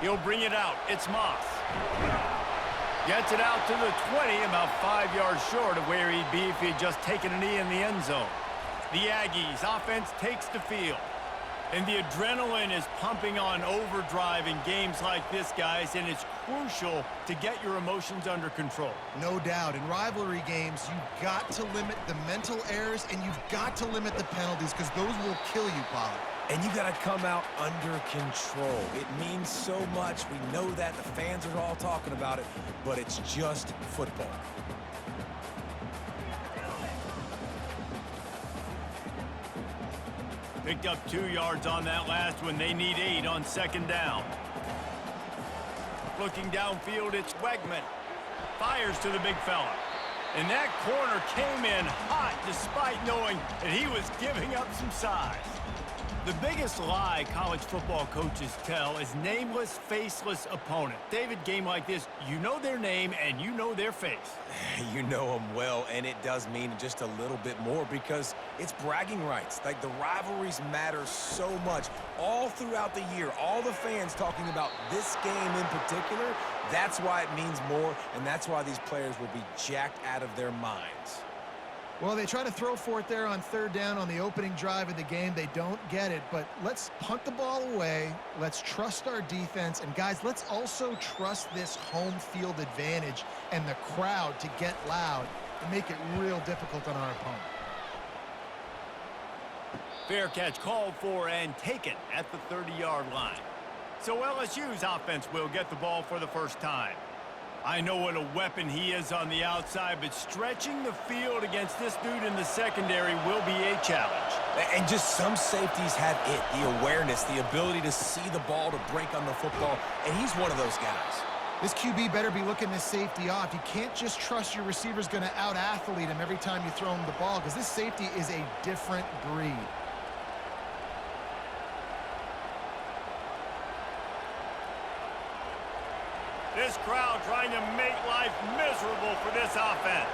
He'll bring it out. It's Moss. Gets it out to the 20, about 5 yards short of where he'd be if he had just taken a knee in the end zone. The Aggies offense takes the field. And the adrenaline is pumping on overdrive in games like this, guys, and it's crucial to get your emotions under control. No doubt. In rivalry games, you've got to limit the mental errors, and you've got to limit the penalties because those will kill you, Pollard. And you got to come out under control. It means so much. We know that. The fans are all talking about it, but it's just football. Picked up 2 yards on that last one. They need 8 on second down. Looking downfield, it's Wegman. Fires to the big fella. And that corner came in hot despite knowing that he was giving up some size. The biggest lie college football coaches tell is nameless, faceless opponent. David, game like this, you know their name and you know their face. You know them well, and it does mean just a little bit more because it's bragging rights. Like, the rivalries matter so much all throughout the year. All the fans talking about this game in particular, that's why it means more, and that's why these players will be jacked out of their minds. Well, they try to throw for it there on third down on the opening drive of the game. They don't get it, but let's punt the ball away. Let's trust our defense. And, guys, let's also trust this home field advantage and the crowd to get loud and make it real difficult on our opponent. Fair catch called for and taken at the 30-yard line. So LSU's offense will get the ball for the first time. I know what a weapon he is on the outside, but stretching the field against this dude in the secondary will be a challenge. And just some safeties have it, the awareness, the ability to see the ball, to break on the football, and he's one of those guys. This QB better be looking this safety off. You can't just trust your receiver's going to out-athlete him every time you throw him the ball because this safety is a different breed. This crowd trying to make life miserable for this offense.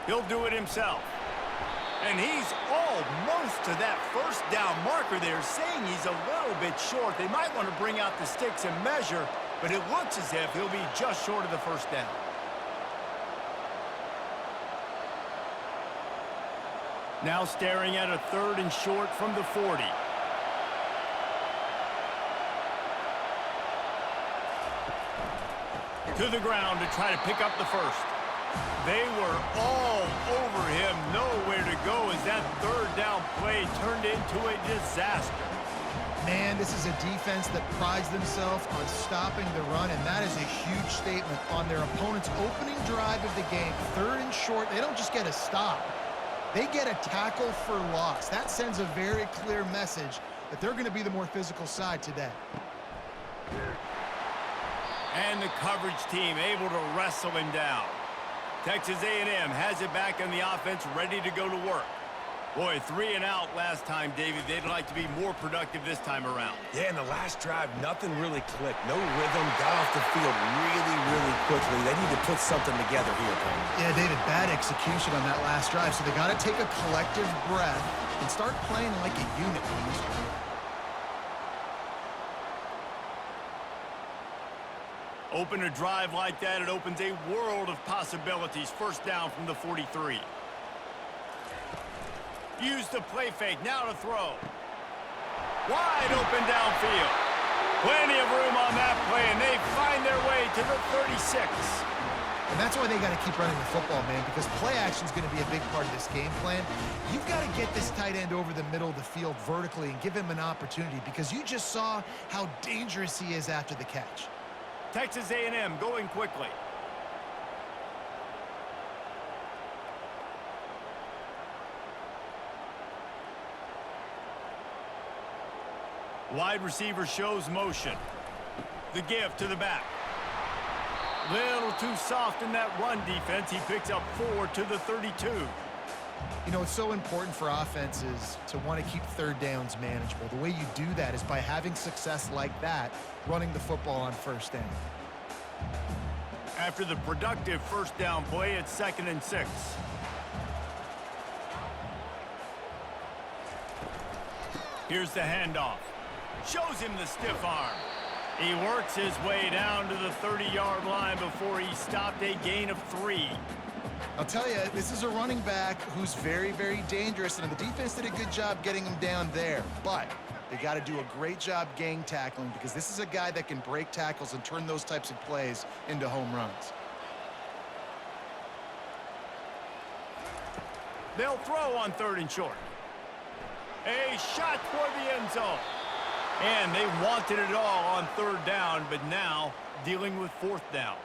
He'll do it himself. And he's almost to that first down marker there, saying he's a little bit short. They might want to bring out the sticks and measure, but it looks as if he'll be just short of the first down. Now staring at a 3rd and short from the 40. To the ground to try to pick up the first. They were all over him, nowhere to go as that 3rd down play turned into a disaster. Man, this is a defense that prides themselves on stopping the run, and that is a huge statement on their opponent's opening drive of the game. 3rd and short, they don't just get a stop. They get a tackle for loss. That sends a very clear message that they're going to be the more physical side today. And the coverage team able to wrestle him down. Texas A&M has it back on the offense, ready to go to work. Boy, 3 and out last time, David. They'd like to be more productive this time around. Yeah, in the last drive, nothing really clicked. No rhythm, got off the field really quickly. They need to put something together here, Tony. Yeah, David, bad execution on that last drive, so they got to take a collective breath and start playing like a unit on this one. Open a drive like that, it opens a world of possibilities. First down from the 43. Use the play fake, now to throw. Wide open downfield. Plenty of room on that play, and they find their way to the 36. And that's why they got to keep running the football, man, because play action is going to be a big part of this game plan. You've got to get this tight end over the middle of the field vertically and give him an opportunity because you just saw how dangerous he is after the catch. Texas A&M going quickly. Wide receiver shows motion. The give to the back. Little too soft in that run defense. He picks up 4 to the 32. You know, it's so important for offenses to want to keep 3rd downs manageable. The way you do that is by having success like that, running the football on 1st down. After the productive 1st down play, it's 2nd and 6. Here's the handoff. Shows him the stiff arm. He works his way down to the 30-yard line before he stopped, a gain of 3. I'll tell you, this is a running back who's very, very dangerous, and the defense did a good job getting him down there. But they got to do a great job gang tackling because this is a guy that can break tackles and turn those types of plays into home runs. They'll throw on 3rd and short. A shot toward the end zone. And they wanted it all on 3rd down, but now dealing with 4th down.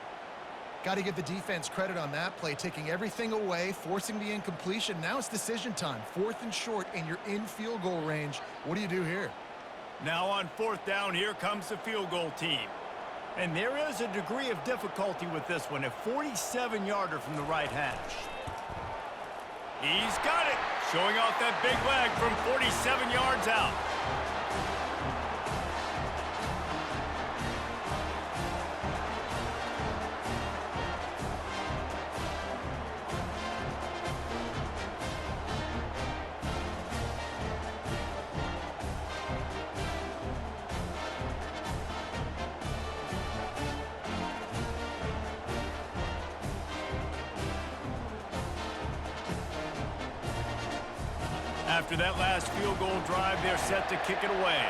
Got to give the defense credit on that play, taking everything away, forcing the incompletion. Now it's decision time. 4th and short, and you're in field goal range. What do you do here? Now on 4th down, here comes the field goal team. And there is a degree of difficulty with this one, a 47-yarder from the right hash. He's got it, showing off that big leg from 47 yards out. After that last field goal drive, they're set to kick it away.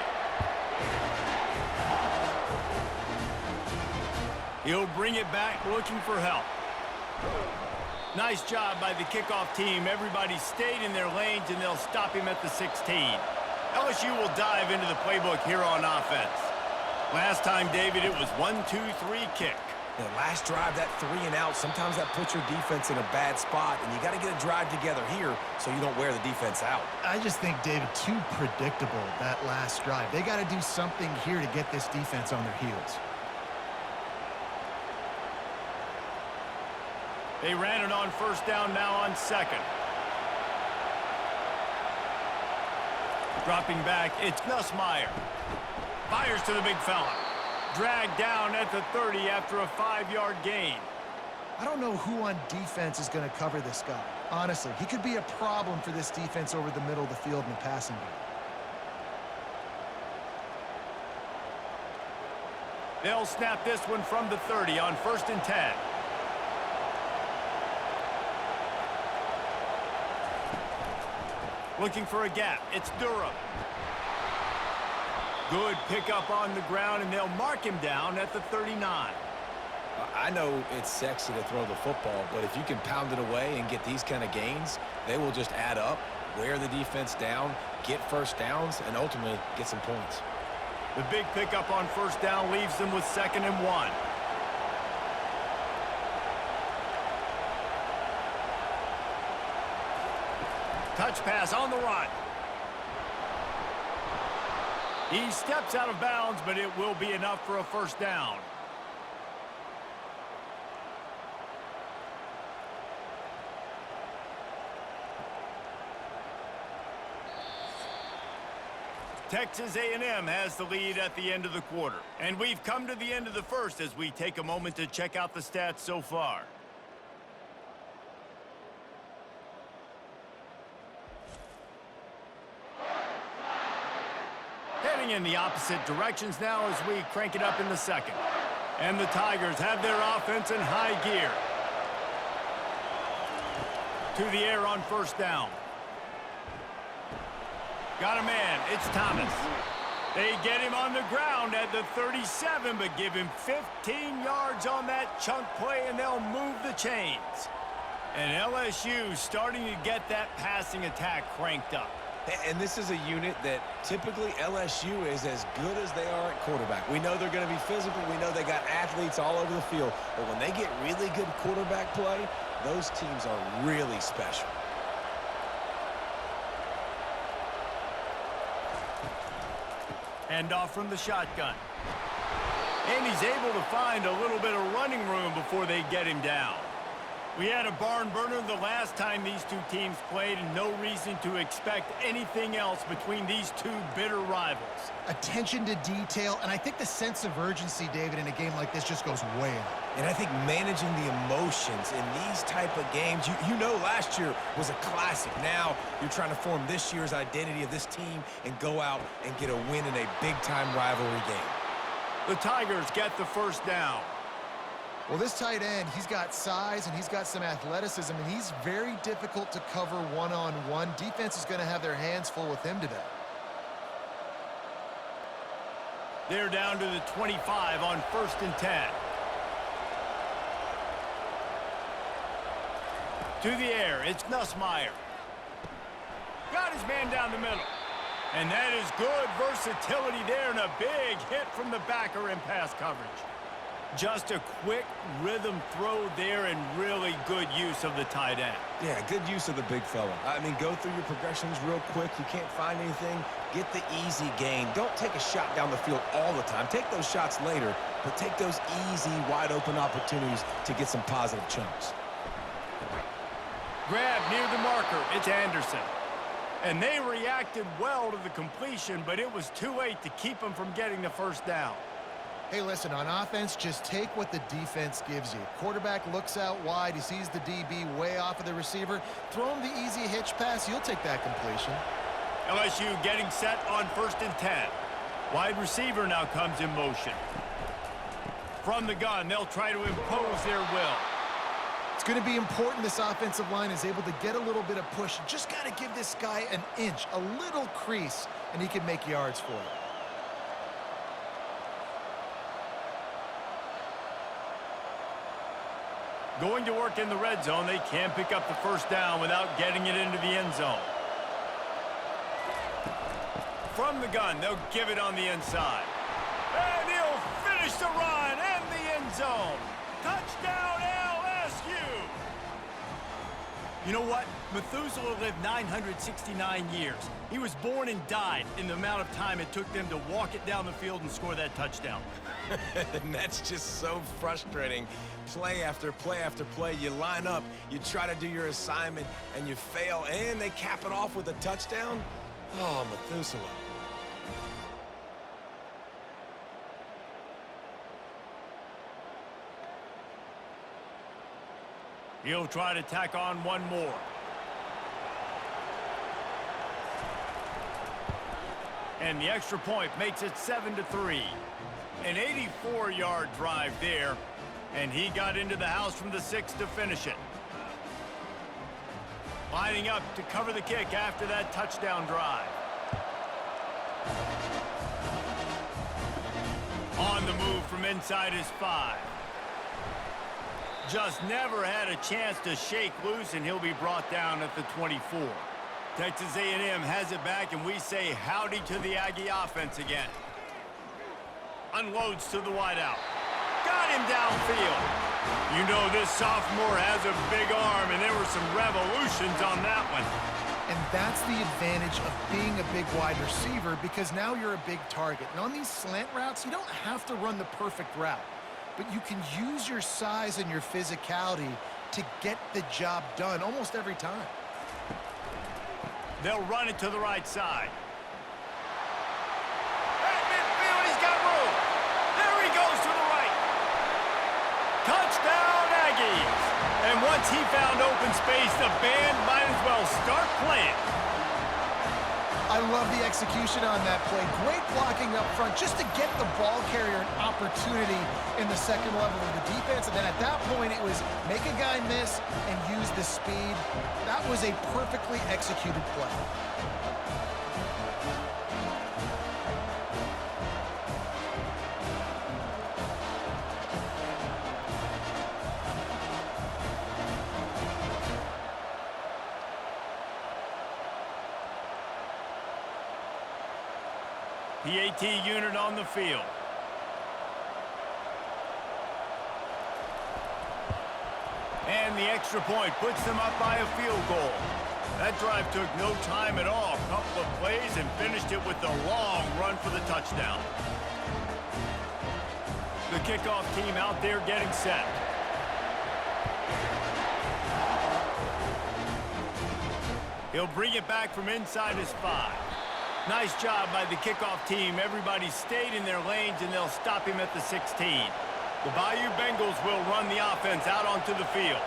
He'll bring it back looking for help. Nice job by the kickoff team. Everybody stayed in their lanes, and they'll stop him at the 16. LSU will dive into the playbook here on offense. Last time, David, it was 1-2-3 kick. The last drive, that 3 and out, sometimes that puts your defense in a bad spot, and you got to get a drive together here so you don't wear the defense out. I just think, David, too predictable, that last drive. They got to do something here to get this defense on their heels. They ran it on 1st down, now on 2nd. Dropping back, it's Nussmeier. Fires to the big fella. Dragged down at the 30 after a 5-yard gain. I don't know who on defense is going to cover this guy. Honestly, he could be a problem for this defense over the middle of the field in the passing game. They'll snap this one from the 30 on 1st and 10. Looking for a gap. It's Durham. Good pickup on the ground, and they'll mark him down at the 39. I know it's sexy to throw the football, but if you can pound it away and get these kind of gains, they will just add up, wear the defense down, get 1st downs, and ultimately get some points. The big pickup on 1st down leaves them with 2nd and 1. Touch pass on the run. He steps out of bounds, but it will be enough for a 1st down. Texas A&M has the lead at the end of the quarter. And we've come to the end of the 1st as we take a moment to check out the stats so far. Heading in the opposite directions now as we crank it up in the 2nd. And the Tigers have their offense in high gear. To the air on 1st down. Got a man. It's Thomas. They get him on the ground at the 37, but give him 15 yards on that chunk play, and they'll move the chains. And LSU starting to get that passing attack cranked up. And this is a unit that typically LSU is as good as they are at quarterback. We know they're going to be physical. We know they got athletes all over the field. But when they get really good quarterback play, those teams are really special. Hand off from the shotgun. And he's able to find a little bit of running room before they get him down. We had a barn burner the last time these two teams played, and no reason to expect anything else between these two bitter rivals. Attention to detail, and I think the sense of urgency, David, in a game like this just goes way up. And I think managing the emotions in these type of games, you know last year was a classic. Now you're trying to form this year's identity of this team and go out and get a win in a big-time rivalry game. The Tigers get the first down. Well, this tight end, he's got size and he's got some athleticism, and he's very difficult to cover one-on-one. Defense is going to have their hands full with him today. They're down to the 25 on 1st and 10. To the air, it's Nussmeier. Got his man down the middle. And that is good versatility there, and a big hit from the backer in pass coverage. Just a quick rhythm throw there, and really good use of the tight end. Yeah, good use of the big fella. I mean, go through your progressions real quick. You can't find anything, get the easy gain. Don't take a shot down the field all the time. Take those shots later, but take those easy, wide-open opportunities to get some positive chunks. Grab near the marker. It's Anderson. And they reacted well to the completion, but it was too late to keep them from getting the first down. Hey, listen, on offense, just take what the defense gives you. Quarterback looks out wide. He sees the DB way off of the receiver. Throw him the easy hitch pass. You'll take that completion. LSU getting set on 1st and 10. Wide receiver now comes in motion. From the gun, they'll try to impose their will. It's going to be important this offensive line is able to get a little bit of push. You just got to give this guy an inch, a little crease, and he can make yards for it. Going to work in the red zone, they can't pick up the first down without getting it into the end zone. From the gun, they'll give it on the inside. And he'll finish the run and the end zone. Touchdown, LSU! You know what? Methuselah lived 969 years. He was born and died in the amount of time it took them to walk it down the field and score that touchdown. And that's just so frustrating. Play after play after play, you line up, you try to do your assignment, and you fail, and they cap it off with a touchdown? Oh, Methuselah. He'll try to tack on one more. And the extra point makes it 7-3. An 84-yard drive there, and he got into the house from the 6 to finish it. Lining up to cover the kick after that touchdown drive. On the move from inside his 5. Just never had a chance to shake loose, and he'll be brought down at the 24. Texas A&M has it back, and we say howdy to the Aggie offense again. Unloads to the wideout. Got him downfield. You know this sophomore has a big arm, and there were some revolutions on that one. And that's the advantage of being a big wide receiver, because now you're a big target. And on these slant routes, you don't have to run the perfect route, but you can use your size and your physicality to get the job done almost every time. They'll run it to the right side. At midfield, he's got room. There he goes to the right. Touchdown, Aggies. And once he found open space, the band might as well start playing. I love the execution on that play. Great blocking up front just to get the ball carrier an opportunity in the second level of the defense. And then at that point, it was make a guy miss and use the speed. That was a perfectly executed play. PAT unit on the field. And the extra point puts them up by a field goal. That drive took no time at all. A couple of plays and finished it with a long run for the touchdown. The kickoff team out there getting set. He'll bring it back from inside his 5. Nice job by the kickoff team. Everybody stayed in their lanes, and they'll stop him at the 16. The Bayou Bengals will run the offense out onto the field.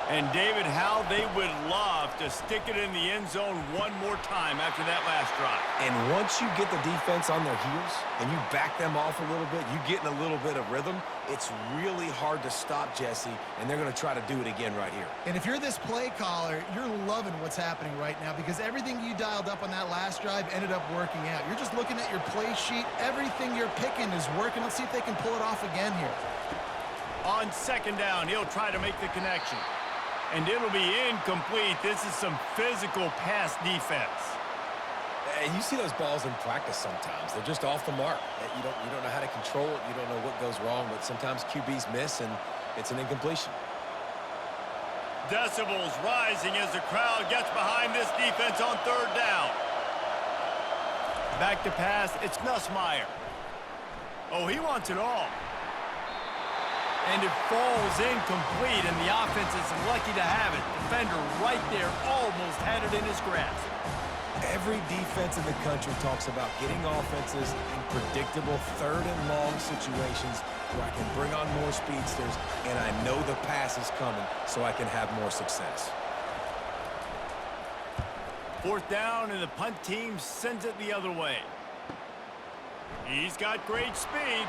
And, David, how they would love to stick it in the end zone one more time after that last drive. And once you get the defense on their heels and you back them off a little bit, you get in a little bit of rhythm, it's really hard to stop, Jesse, and they're going to try to do it again right here. And if you're this play caller, you're loving what's happening right now because everything you dialed up on that last drive ended up working out. You're just looking at your play sheet. Everything you're picking is working. Let's see if they can pull it off again here. On second down, he'll try to make the connection. And it'll be incomplete. This is some physical pass defense. And you see those balls in practice sometimes. They're just off the mark. You don't know how to control it. You don't know what goes wrong, but sometimes QBs miss, and it's an incompletion. Decibels rising as the crowd gets behind this defense on third down. Back to pass, it's Nussmeier. Oh, he wants it all. And it falls incomplete, and the offense is lucky to have it. Defender right there almost had it in his grasp. Every defense in the country talks about getting offenses in predictable third and long situations where I can bring on more speedsters, and I know the pass is coming, so I can have more success. Fourth down, and the punt team sends it the other way. He's got great speed.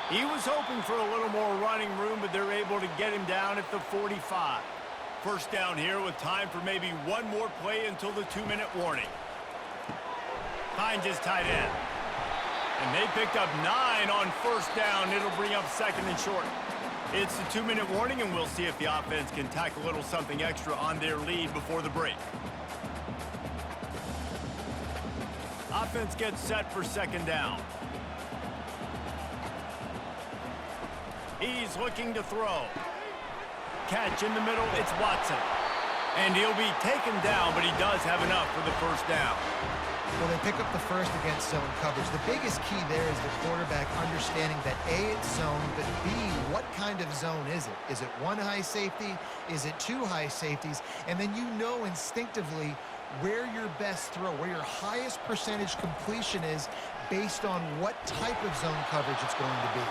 He was hoping for a little more running room, but they're able to get him down at the 45. First down here with time for maybe one more play until the 2-minute warning. Finds his tight end. And they picked up 9 on first down. It'll bring up second and short. It's the 2-minute warning, and we'll see if the offense can tack a little something extra on their lead before the break. Offense gets set for second down. He's looking to throw. Catch in the middle, it's Watson. And he'll be taken down, but he does have enough for the first down. Well, they pick up the first against zone coverage. The biggest key there is the quarterback understanding that A, it's zone, but B, what kind of zone is it? Is it one high safety? Is it 2 high safeties? And then you know instinctively where your best throw, where your highest percentage completion is based on what type of zone coverage it's going to be.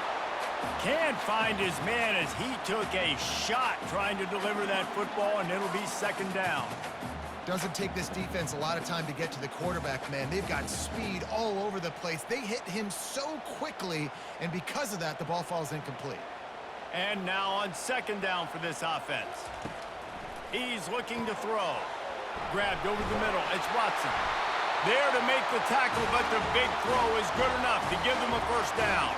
Can't find his man as he took a shot trying to deliver that football, and it'll be second down. Doesn't take this defense a lot of time to get to the quarterback, man. They've got speed all over the place. They hit him so quickly, and because of that, the ball falls incomplete. And now on second down for this offense. He's looking to throw. Grabbed over the middle. It's Watson. There to make the tackle, but the big throw is good enough to give them a first down.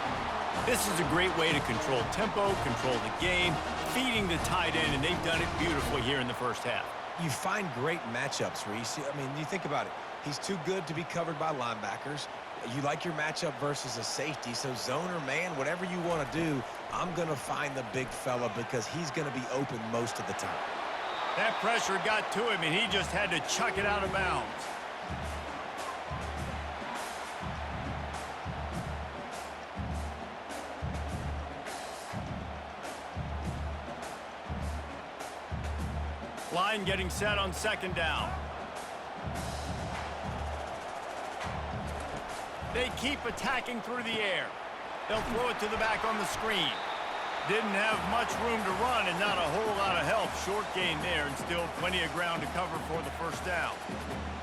This is a great way to control tempo, control the game, feeding the tight end, and they've done it beautifully here in the first half. You find great matchups, Reese. I mean, you think about it. He's too good to be covered by linebackers. You like your matchup versus a safety, so zone or man, whatever you want to do, I'm going to find the big fella because he's going to be open most of the time. That pressure got to him, and he just had to chuck it out of bounds. Line getting set on second down. They keep attacking through the air. They'll throw it to the back on the screen. Didn't have much room to run and not a whole lot of help. Short gain there and still plenty of ground to cover for the first down.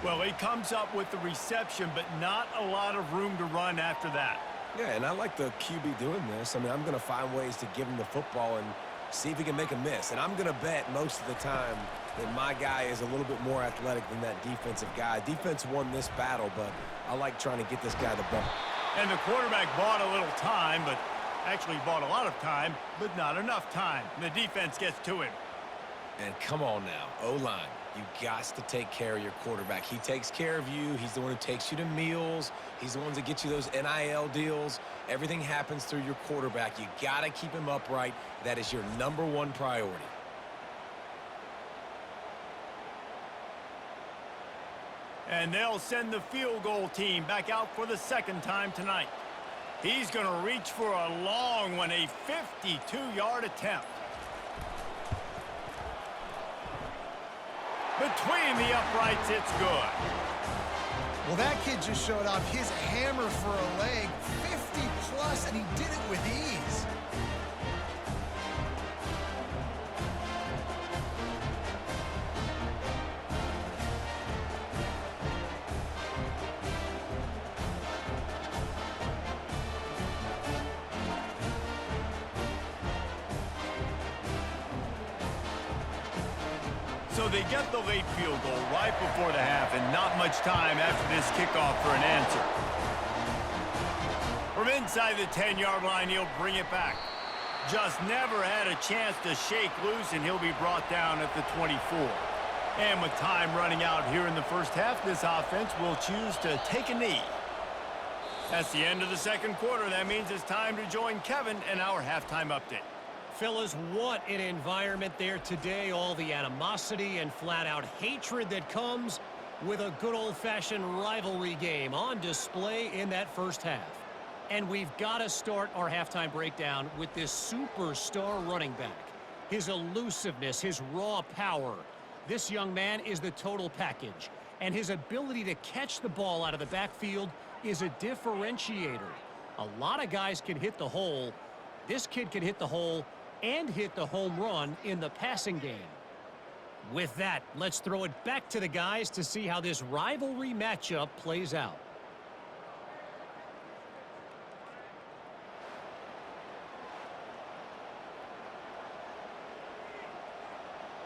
Well, he comes up with the reception, but not a lot of room to run after that. Yeah, and I like the QB doing this. I mean, I'm going to find ways to give him the football and see if he can make a miss. And I'm going to bet most of the time that my guy is a little bit more athletic than that defensive guy. Defense won this battle, but I like trying to get this guy the ball. And the quarterback bought a little time, but actually bought a lot of time, but not enough time. The defense gets to him. And come on now, O-line. You got to take care of your quarterback. He takes care of you. He's the one who takes you to meals. He's the one that gets you those NIL deals. Everything happens through your quarterback. You got to keep him upright. That is your #1 priority. And they'll send the field goal team back out for the second time tonight. He's going to reach for a long one, a 52-yard attempt. Between the uprights, it's good. Well, that kid just showed off his hammer for a leg, 50 plus, and he did it with ease. So they get the late field goal right before the half, and not much time after this kickoff for an answer. From inside the 10-yard line, he'll bring it back. Just never had a chance to shake loose, and he'll be brought down at the 24. And with time running out here in the first half, this offense will choose to take a knee. That's the end of the second quarter. That means it's time to join Kevin in our halftime update. Fellas, what an environment there today. All the animosity and flat-out hatred that comes with a good old-fashioned rivalry game on display in that first half. And we've got to start our halftime breakdown with this superstar running back. His elusiveness, his raw power. This young man is the total package. And his ability to catch the ball out of the backfield is a differentiator. A lot of guys can hit the hole. This kid can hit the hole and hit the home run in the passing game. With that, let's throw it back to the guys to see how this rivalry matchup plays out.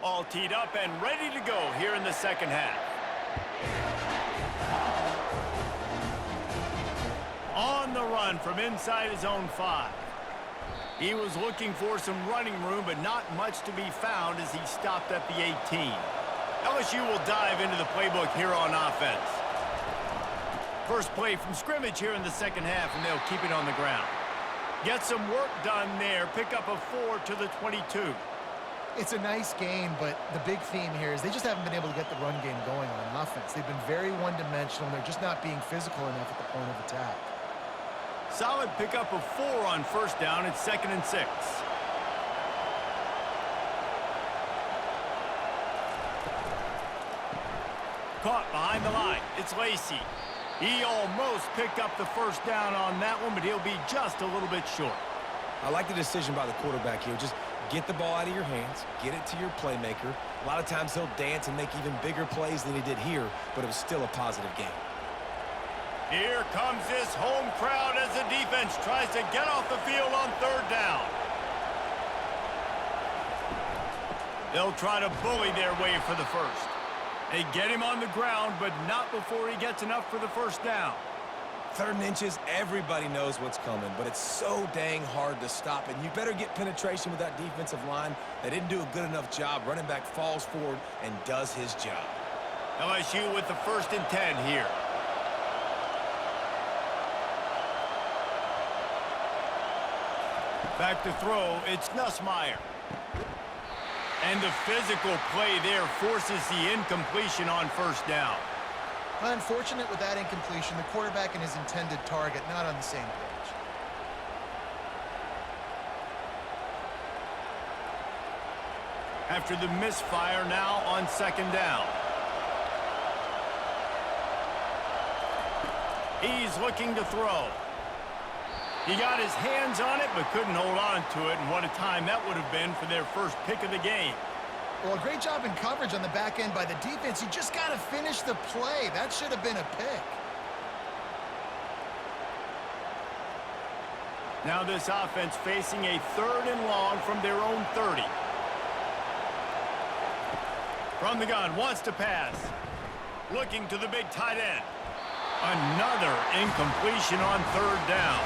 All teed up and ready to go here in the second half. On the run from inside his own 5. He was looking for some running room, but not much to be found as he stopped at the 18. LSU will dive into the playbook here on offense. First play from scrimmage here in the second half, and they'll keep it on the ground. Get some work done there. Pick up a 4 to the 22. It's a nice game, but the big theme here is they just haven't been able to get the run game going on offense. They've been very one-dimensional. They're just not being physical enough at the point of attack. Solid pickup of 4 on first down. It's 2nd and 6. Caught behind the line. It's Lacey. He almost picked up the first down on that one, but he'll be just a little bit short. I like the decision by the quarterback here. Just get the ball out of your hands, get it to your playmaker. A lot of times he'll dance and make even bigger plays than he did here, but it was still a positive game. Here comes this home crowd as the defense tries to get off the field on 3rd down. They'll try to bully their way for the first. They get him on the ground, but not before he gets enough for the first down. 3rd and inches, everybody knows what's coming, but it's so dang hard to stop, and you better get penetration with that defensive line. They didn't do a good enough job. Running back falls forward and does his job. LSU with the 1st and 10 here. Back to throw, it's Nussmeier. And the physical play there forces the incompletion on first down. Unfortunate with that incompletion, the quarterback and his intended target not on the same page. After the misfire, now on 2nd down. He's looking to throw. He got his hands on it, but couldn't hold on to it, and what a time that would have been for their first pick of the game. Well, a great job in coverage on the back end by the defense. You just got to finish the play. That should have been a pick. Now this offense facing a 3rd and long from their own 30. From the gun, wants to pass. Looking to the big tight end. Another incompletion on 3rd down.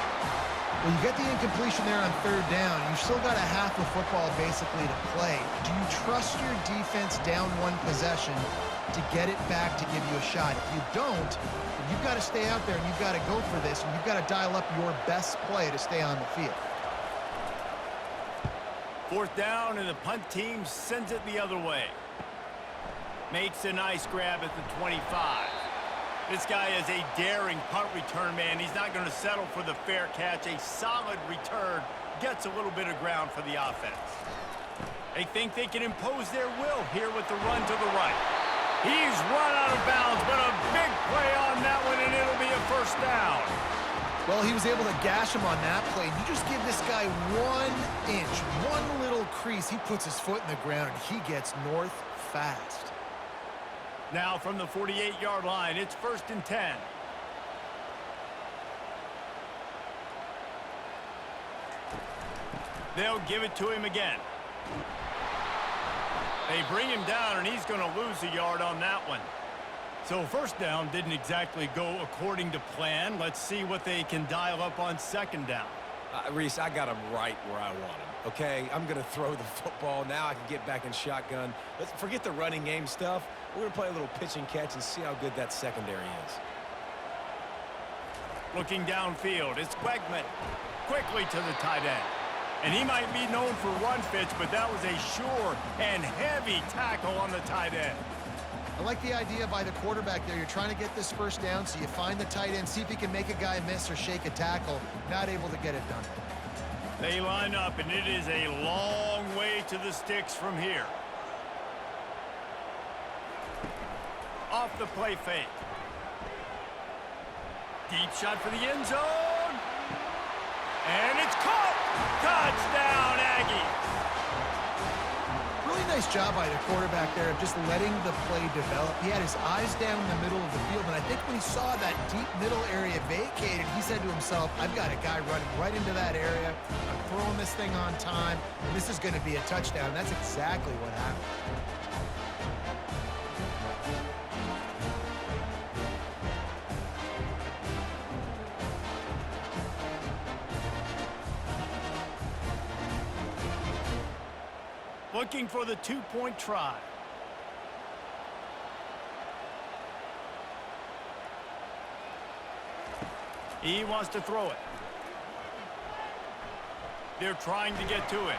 Well, you get the incompletion there on 3rd down. You've still got a half of football basically to play. Do you trust your defense down 1 possession to get it back to give you a shot? If you don't, you've got to stay out there and you've got to go for this, and you've got to dial up your best play to stay on the field. 4th down, and the punt team sends it the other way. Makes a nice grab at the 25. This guy is a daring punt return man. He's not going to settle for the fair catch. A solid return. Gets a little bit of ground for the offense. They think they can impose their will here with the run to the right. He's run out of bounds, but a big play on that one, and it'll be a first down. Well, he was able to gash him on that play. You just give this guy 1 inch, one little crease. He puts his foot in the ground, and he gets north fast. Now from the 48-yard line, it's 1st and 10. They'll give it to him again. They bring him down, and he's going to lose a yard on that one. So first down didn't exactly go according to plan. Let's see what they can dial up on 2nd down. Reese, I got him right where I want him, okay? I'm going to throw the football. Now I can get back in shotgun. Let's forget the running game stuff. We're going to play a little pitch and catch and see how good that secondary is. Looking downfield, it's Wegman. Quickly to the tight end. And he might be known for run fits, but that was a sure and heavy tackle on the tight end. I like the idea by the quarterback there. You're trying to get this first down, so you find the tight end, see if he can make a guy miss or shake a tackle. Not able to get it done. They line up, and it is a long way to the sticks from here. Off the play fake. Deep shot for the end zone. And it's caught. Touchdown, Aggies. Really nice job by the quarterback there of just letting the play develop. He had his eyes down in the middle of the field, and I think when he saw that deep middle area vacated, he said to himself, I've got a guy running right into that area. I'm throwing this thing on time, and this is going to be a touchdown. That's exactly what happened. Looking for the two-point try. He wants to throw it. They're trying to get to it.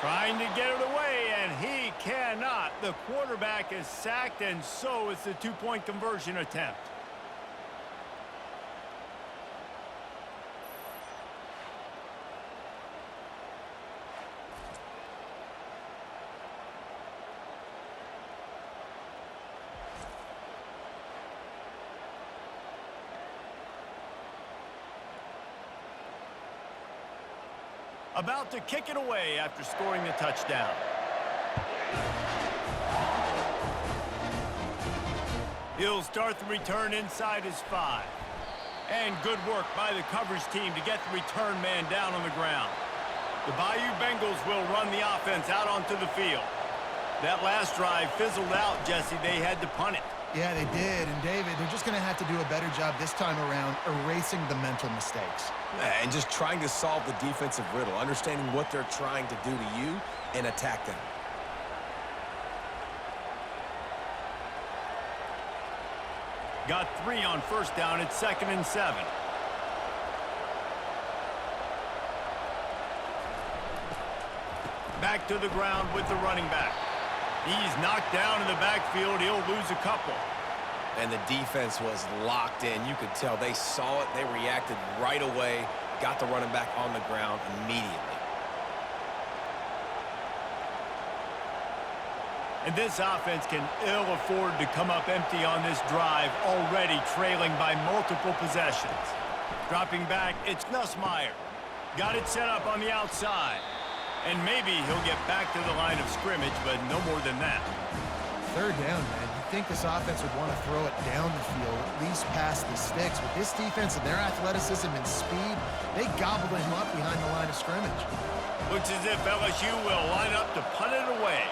Trying to get it away, and he cannot. The quarterback is sacked, and so is the two-point conversion attempt. About to kick it away after scoring the touchdown. He'll start the return inside his 5. And good work by the coverage team to get the return man down on the ground. The Bayou Bengals will run the offense out onto the field. That last drive fizzled out, Jesse. They had to punt it. Yeah, they did. And, David, they're just going to have to do a better job this time around erasing the mental mistakes. And just trying to solve the defensive riddle, understanding what they're trying to do to you and attack them. Got 3 on first down. It's 2nd and 7. Back to the ground with the running back. He's knocked down in the backfield. He'll lose a couple. And the defense was locked in. You could tell they saw it. They reacted right away. Got the running back on the ground immediately. And this offense can ill afford to come up empty on this drive, already trailing by multiple possessions. Dropping back, it's Nussmeier. Got it set up on the outside. And maybe he'll get back to the line of scrimmage, but no more than that. 3rd down, man. You'd think this offense would want to throw it down the field, at least past the sticks. With this defense and their athleticism and speed, they gobbled him up behind the line of scrimmage. Looks as if LSU will line up to punt it away.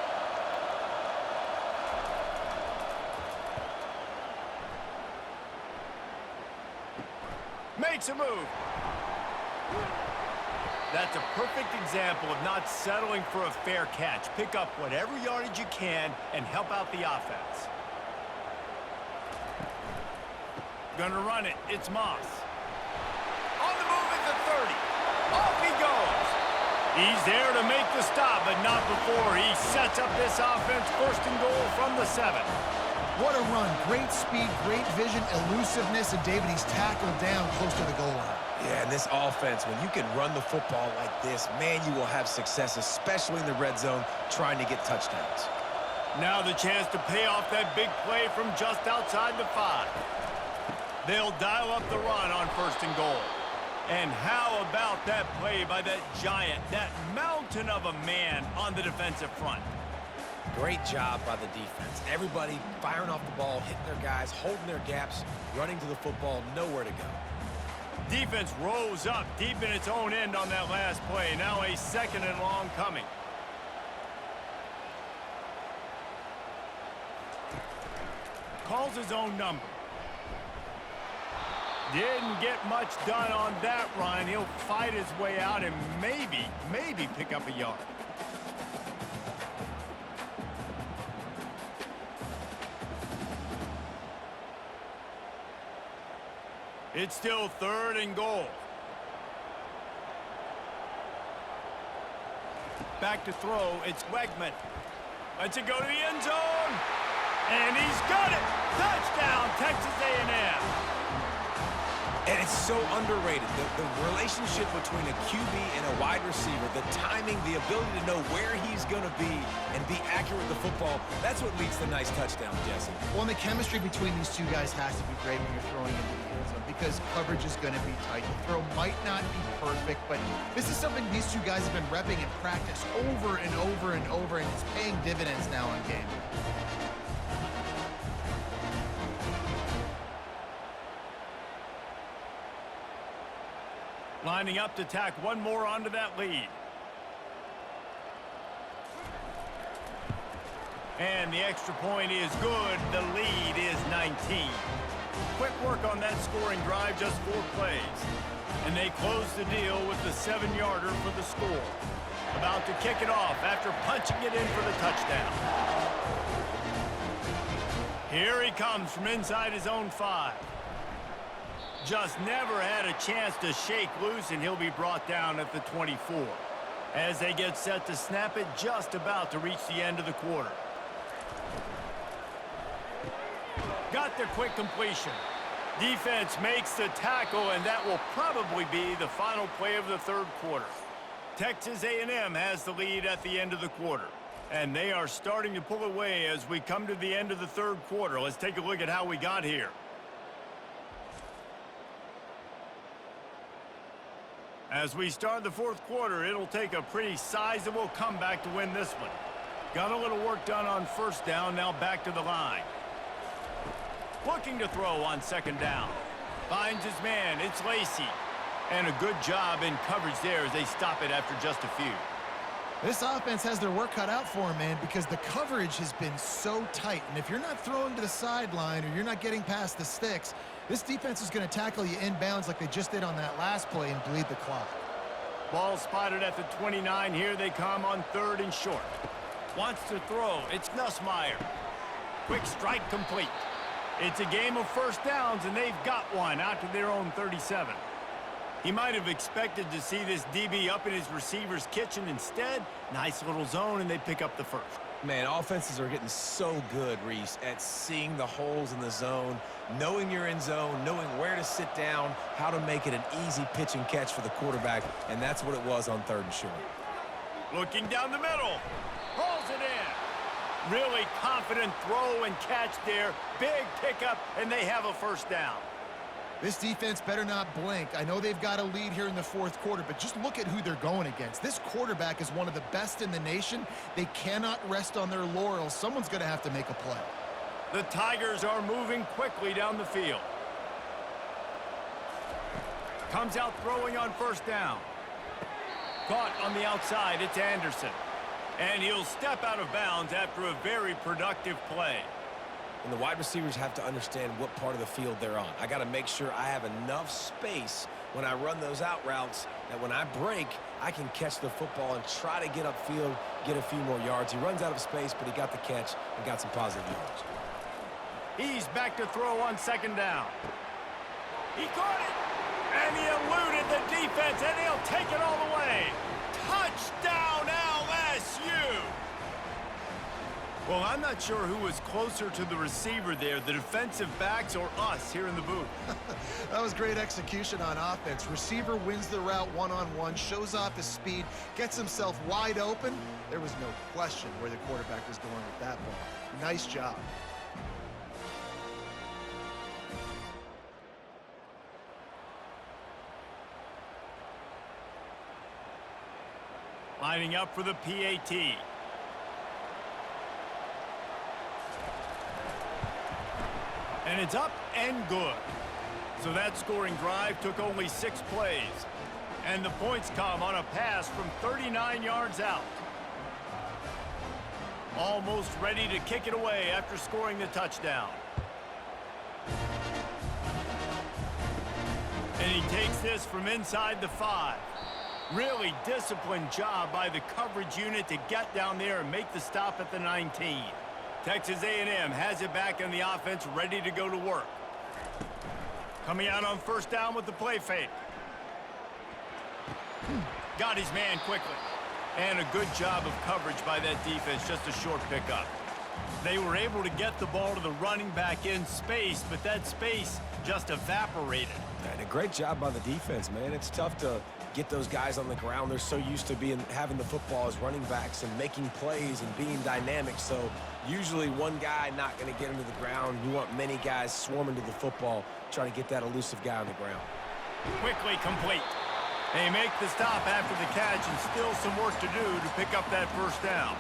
Makes a move. That's a perfect example of not settling for a fair catch. Pick up whatever yardage you can and help out the offense. Gonna run it. It's Moss. On the move at the 30. Off he goes. He's there to make the stop, but not before he sets up this offense 1st and goal from the 7. What a run. Great speed, great vision, elusiveness, and David, he's tackled down close to the goal line. Yeah, and this offense, when you can run the football like this, man, you will have success, especially in the red zone, trying to get touchdowns. Now the chance to pay off that big play from just outside the 5. They'll dial up the run on 1st and goal. And how about that play by that giant, that mountain of a man on the defensive front? Great job by the defense. Everybody firing off the ball, hitting their guys, holding their gaps, running to the football, nowhere to go. Defense rose up deep in its own end on that last play. Now a 2nd and long coming. Calls his own number. Didn't get much done on that run. He'll fight his way out and maybe pick up a yard. It's still 3rd and goal. Back to throw. It's Wegman. Lets it go to the end zone. And he's got it. Touchdown, Texas A&M. And it's so underrated. The relationship between a QB and a wide receiver, the timing, the ability to know where he's going to be and be accurate with the football, that's what leads to nice touchdowns, Jesse. Well, and the chemistry between these two guys has to be great when you're throwing into the end zone because coverage is going to be tight. The throw might not be perfect, but this is something these two guys have been repping in practice over and over and over, and it's paying dividends now on game day. Lining up to tack one more onto that lead. And the extra point is good. The lead is 19. Quick work on that scoring drive, just 4 plays. And they close the deal with the 7-yarder for the score. About to kick it off after punching it in for the touchdown. Here he comes from inside his own 5. Just never had a chance to shake loose, and he'll be brought down at the 24. As they get set to snap it, just about to reach the end of the quarter. Got the quick completion. Defense makes the tackle, and that will probably be the final play of the 3rd quarter. Texas A&M has the lead at the end of the quarter, and they are starting to pull away as we come to the end of the 3rd quarter. Let's take a look at how we got here. As we start the 4th quarter, it'll take a pretty sizable comeback to win this one. Got a little work done on 1st down, now back to the line. Looking to throw on 2nd down. Finds his man, it's Lacey. And a good job in coverage there as they stop it after just a few. This offense has their work cut out for them, man, because the coverage has been so tight. And if you're not throwing to the sideline or you're not getting past the sticks, this defense is going to tackle you inbounds like they just did on that last play and bleed the clock. Ball spotted at the 29. Here they come on 3rd and short. Wants to throw. It's Nussmeier. Quick strike complete. It's a game of 1st downs, and they've got one out to their own 37. He might have expected to see this DB up in his receiver's kitchen. Instead, nice little zone, and they pick up the 1st. Man, offenses are getting so good, Reese, at seeing the holes in the zone, knowing you're in zone, knowing where to sit down, how to make it an easy pitch and catch for the quarterback, and that's what it was on 3rd and short. Looking down the middle. Pulls it in. Really confident throw and catch there. Big pickup, and they have a 1st down. This defense better not blink. I know they've got a lead here in the 4th quarter, but just look at who they're going against. This quarterback is one of the best in the nation. They cannot rest on their laurels. Someone's going to have to make a play. The Tigers are moving quickly down the field. Comes out throwing on 1st down. Caught on the outside, it's Anderson. And he'll step out of bounds after a very productive play. And the wide receivers have to understand what part of the field they're on. I got to make sure I have enough space when I run those out routes that when I break, I can catch the football and try to get upfield, get a few more yards. He runs out of space, but he got the catch and got some positive yards. He's back to throw on 2nd down. He caught it, and he eluded the defense, and he'll take it all the way. Touchdown, LSU! Well, I'm not sure who was closer to the receiver there, the defensive backs or us here in the booth. That was great execution on offense. Receiver wins the route one-on-one, shows off his speed, gets himself wide open. There was no question where the quarterback was going with that ball. Nice job. Lining up for the PAT. And it's up and good. So that scoring drive took only 6 plays. And the points come on a pass from 39 yards out. Almost ready to kick it away after scoring the touchdown. And he takes this from inside the 5. Really disciplined job by the coverage unit to get down there and make the stop at the 19. Texas A&M has it back in the offense, ready to go to work. Coming out on first down with the play fake. Got his man quickly. And a good job of coverage by that defense, just a short pickup. They were able to get the ball to the running back in space, but that space just evaporated. And a great job by the defense, man. It's tough to get those guys on the ground. They're so used to having the football as running backs and making plays and being dynamic. So usually one guy not going to get him to the ground. You want many guys swarming to the football, trying to get that elusive guy on the ground. Quickly complete. They make the stop after the catch and still some work to do to pick up that first down.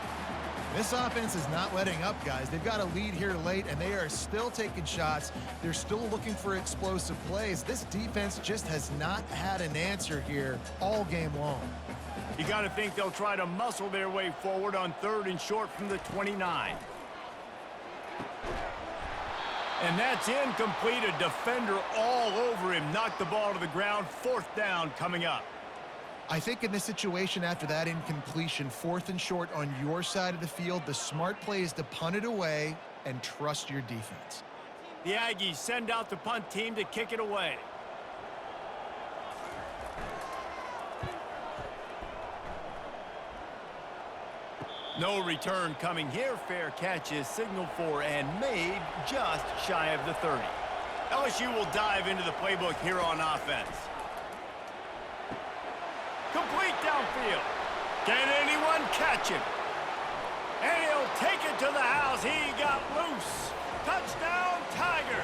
This offense is not letting up, guys. They've got a lead here late, and they are still taking shots. They're still looking for explosive plays. This defense just has not had an answer here all game long. You got to think they'll try to muscle their way forward on 3rd and short from the 29. And that's incomplete. A defender all over him. Knocked the ball to the ground. 4th down coming up. I think in this situation after that incompletion, 4th and short on your side of the field, the smart play is to punt it away and trust your defense. The Aggies send out the punt team to kick it away. No return coming here. Fair catch is signaled for and made just shy of the 30. LSU will dive into the playbook here on offense. Complete downfield. Can anyone catch him? And he'll take it to the house. He got loose. Touchdown, Tigers.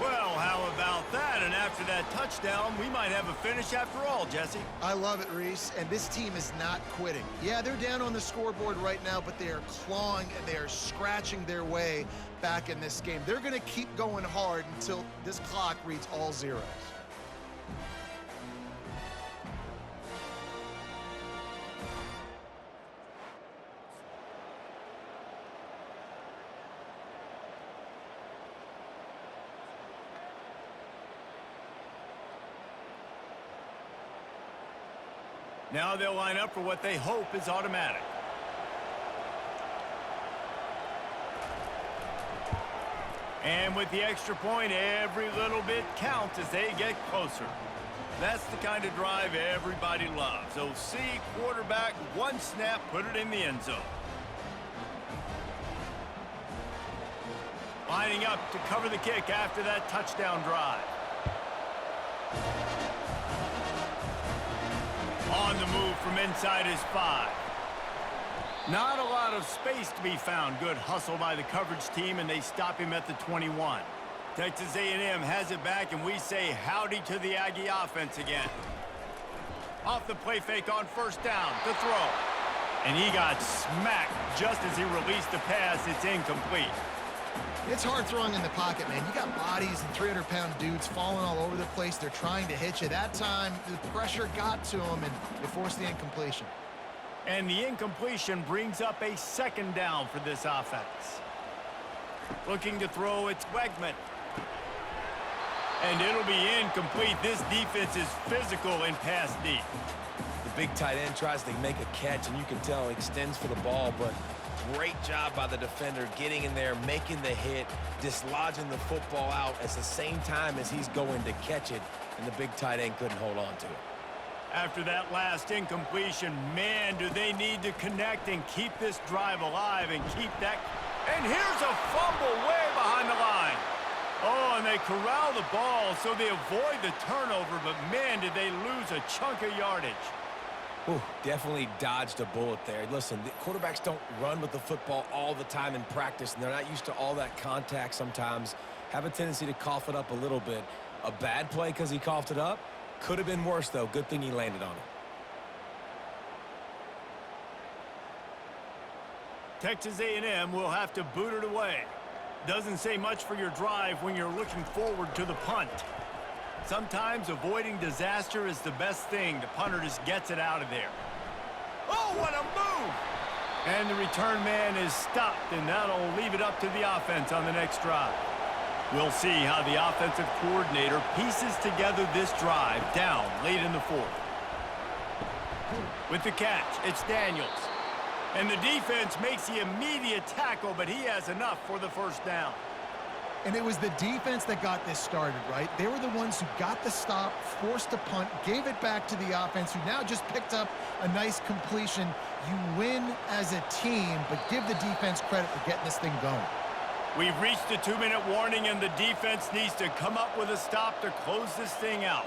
Well, how about that? And after that touchdown, we might have a finish after all, Jesse. I love it, Reese, and this team is not quitting. Yeah, they're down on the scoreboard right now, but they are clawing and they are scratching their way back in this game. They're going to keep going hard until this clock reads all zeros. Now they'll line up for what they hope is automatic. And with the extra point, every little bit counts as they get closer. That's the kind of drive everybody loves. OC, quarterback, one snap, put it in the end zone. Lining up to cover the kick after that touchdown drive. On the move from inside his 5. Not a lot of space to be found. Good hustle by the coverage team, and they stop him at the 21. Texas A&M has it back, and we say howdy to the Aggie offense again. Off the play fake on first down, the throw. And he got smacked just as he released the pass. It's incomplete. It's hard throwing in the pocket, man. You got bodies and 300-pound dudes falling all over the place. They're trying to hit you. That time, the pressure got to them, and it forced the incompletion. And the incompletion brings up a 2nd down for this offense. Looking to throw, it's Wegman. And it'll be incomplete. This defense is physical and pass deep. The big tight end tries to make a catch, and you can tell he extends for the ball, but great job by the defender getting in there, making the hit, dislodging the football out at the same time as he's going to catch it, and the big tight end couldn't hold on to it. After that last incompletion, man, do they need to connect and keep this drive alive and keep that. And here's a fumble way behind the line. Oh, and they corral the ball so they avoid the turnover, but man, did they lose a chunk of yardage. Ooh, definitely dodged a bullet there. Listen, the quarterbacks don't run with the football all the time in practice, and they're not used to all that contact sometimes. Have a tendency to cough it up a little bit. A bad play because he coughed it up? Could have been worse, though. Good thing he landed on it. Texas A&M will have to boot it away. Doesn't say much for your drive when you're looking forward to the punt. Sometimes avoiding disaster is the best thing. The punter just gets it out of there. Oh, what a move! And the return man is stopped, and that'll leave it up to the offense on the next drive. We'll see how the offensive coordinator pieces together this drive down late in the fourth. With the catch, it's Daniels. And the defense makes the immediate tackle, but he has enough for the first down. And it was the defense that got this started, right? They were the ones who got the stop, forced a punt, gave it back to the offense, who now just picked up a nice completion. You win as a team, but give the defense credit for getting this thing going. We've reached the 2-minute warning, and the defense needs to come up with a stop to close this thing out.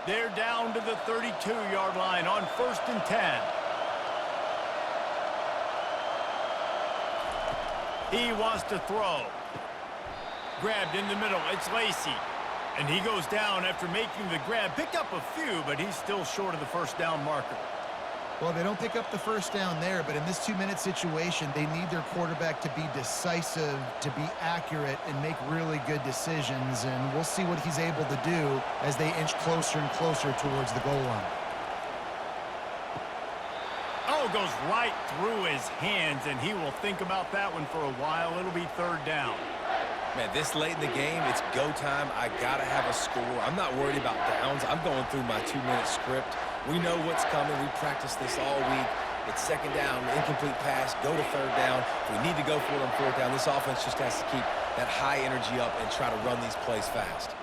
They're down to the 32-yard line on 1st and 10. He wants to throw. Grabbed in the middle. It's Lacey. And he goes down after making the grab. Picked up a few, but he's still short of the first down marker. Well, they don't pick up the first down there, but in this 2-minute situation, they need their quarterback to be decisive, to be accurate, and make really good decisions. And we'll see what he's able to do as they inch closer and closer towards the goal line. Oh, goes right through his hands, and he will think about that one for a while. It'll be 3rd down. Man, this late in the game, it's go time. I got to have a score. I'm not worried about downs. I'm going through my 2-minute script. We know what's coming. We practiced this all week. It's 2nd down, incomplete pass, go to 3rd down. If we need to go for it on 4th down, this offense just has to keep that high energy up and try to run these plays fast.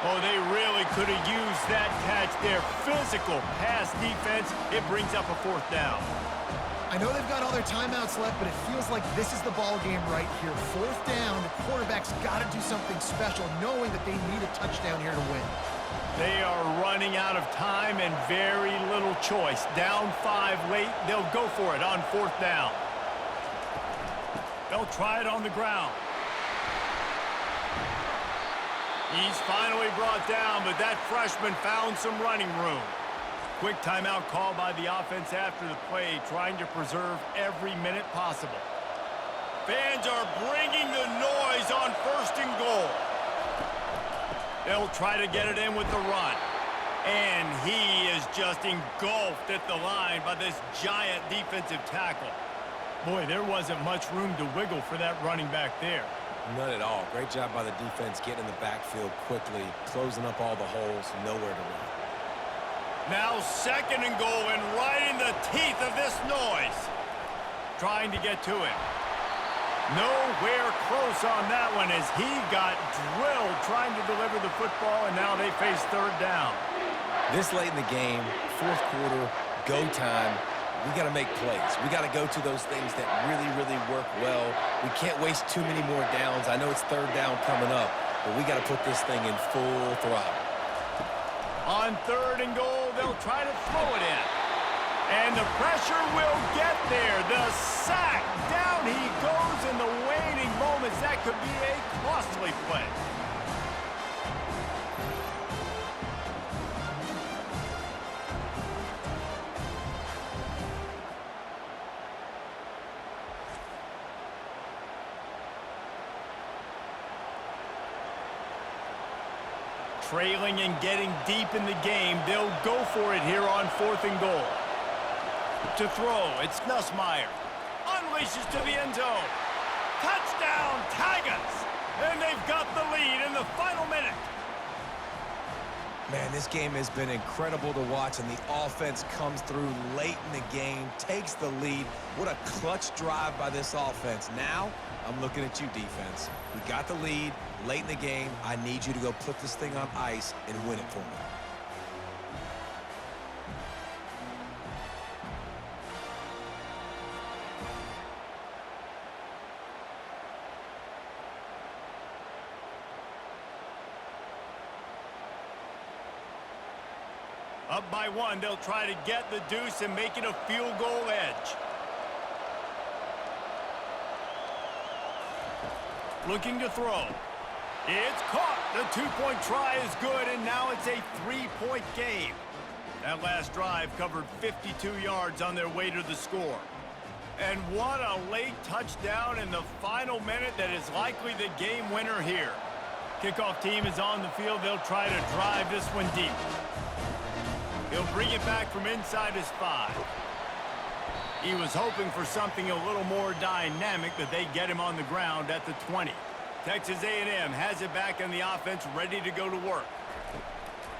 Oh, they really could have used that catch there. Physical pass defense. It brings up a 4th down. I know they've got all their timeouts left, but it feels like this is the ball game right here. 4th down, the quarterback's got to do something special, knowing that they need a touchdown here to win. They are running out of time and very little choice. Down 5 late, they'll go for it on 4th down. They'll try it on the ground. He's finally brought down, but that freshman found some running room. Quick timeout call by the offense after the play, trying to preserve every minute possible. Fans are bringing the noise on 1st and goal. They'll try to get it in with the run. And he is just engulfed at the line by this giant defensive tackle. Boy, there wasn't much room to wiggle for that running back there. None at all. Great job by the defense getting in the backfield quickly, closing up all the holes, nowhere to run. Now 2nd and goal, and right in the teeth of this noise. Trying to get to it. Nowhere close on that one as he got drilled trying to deliver the football, and now they face 3rd down. This late in the game, 4th quarter, go time. We got to make plays. We got to go to those things that really, really work well. We can't waste too many more downs. I know it's 3rd down coming up, but we got to put this thing in full throttle. On 3rd and goal, they'll try to throw it in. And the pressure will get there. The sack. Down he goes in the waning moments. That could be a costly play. Trailing and getting deep in the game, they'll go for it here on 4th and goal. To throw, it's Nussmeier. Unleashes to the end zone. Touchdown, Tigers! And they've got the lead in the final minute. Man, this game has been incredible to watch, and the offense comes through late in the game, takes the lead. What a clutch drive by this offense. Now, I'm looking at you, defense. We got the lead late in the game. I need you to go put this thing on ice and win it for me. Up by one, they'll try to get the deuce and make it a field goal edge. Looking to throw. It's caught. The two-point try is good, and now it's a three-point game. That last drive covered 52 yards on their way to the score. And what a late touchdown in the final minute that is likely the game winner here. Kickoff team is on the field. They'll try to drive this one deep. He'll bring it back from inside his 5. He was hoping for something a little more dynamic, but they get him on the ground at the 20. Texas A&M has it back in the offense, ready to go to work.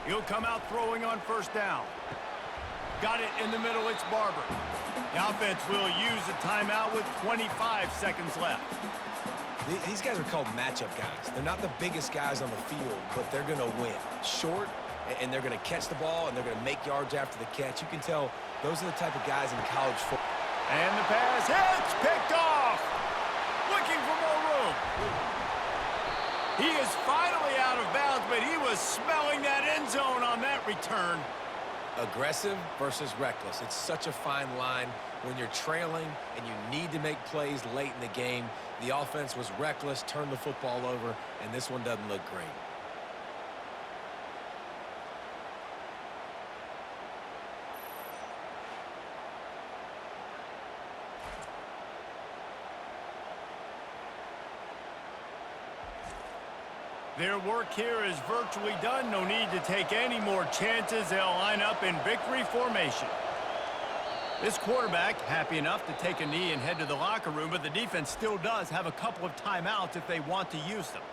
He'll come out throwing on first down. Got it in the middle, it's Barber. The offense will use a timeout with 25 seconds left. These guys are called matchup guys. They're not the biggest guys on the field, but they're going to win. Short, and they're going to catch the ball, and they're going to make yards after the catch. You can tell those are the type of guys in college football. And the pass hits, picked off. Looking for more room. He is finally out of bounds, but he was smelling that end zone on that return. Aggressive versus reckless. It's such a fine line when you're trailing and you need to make plays late in the game. The offense was reckless, turned the football over, and this one doesn't look great. Their work here is virtually done. No need to take any more chances. They'll line up in victory formation. This quarterback happy enough to take a knee and head to the locker room, but the defense still does have a couple of timeouts if they want to use them.